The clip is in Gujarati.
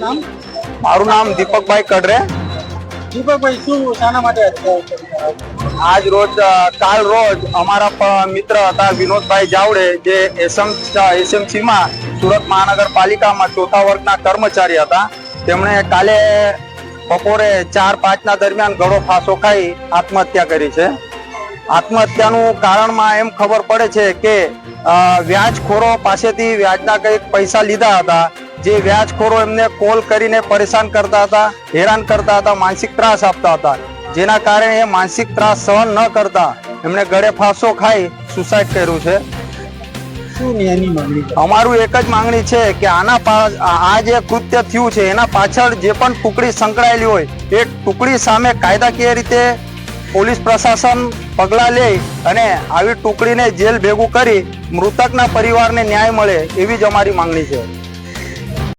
નામ? મારું નામ દીપકભાઈ કડરે. દીપકભાઈ, શું શાના માટે આજ રોજ કાલ રોજ અમારા મિત્ર હતા વિનોદભાઈ જાવડે, જે એસએમસી માં સુરત મહાનગરપાલિકામાં ચોથા વર્ગના કર્મચારી હતા. તેમણે કાલે બપોરે 4-5 ના દરમિયાન ગળો ફાંસો ખાઈ આત્મહત્યા કરી છે. આત્મહત્યાનું કારણમાં એમ ખબર પડે છે કે વ્યાજખોરો પાસેથી વ્યાજના કંઈક પૈસા લીધા હતા. જે વ્યાજખોરો એમને કોલ કરીને પરેશાન કરતા હતા, હેરાન કરતા હતા, માનસિક ત્રાસ આપતા હતા. જેના કારણે એ માનસિક ત્રાસ સહન ન કરતા એમણે ગળે ફાંસો ખાઈ સુસાઇડ કર્યું છે. શું ન્યાયની માંગણી? અમારું એક જ માંગણી છે કે આ જે કૃત્ય થયું છે એના પાછળ જે પણ ટુકડી સંકળાયેલી હોય એ ટુકડી સામે કાયદાકીય રીતે પોલીસ પ્રશાસન પગલાં લે અને આવી ટુકડીને જેલ ભેગું કરી મૃતકના પરિવારને ન્યાય મળે એવી જ અમારી માંગણી છે.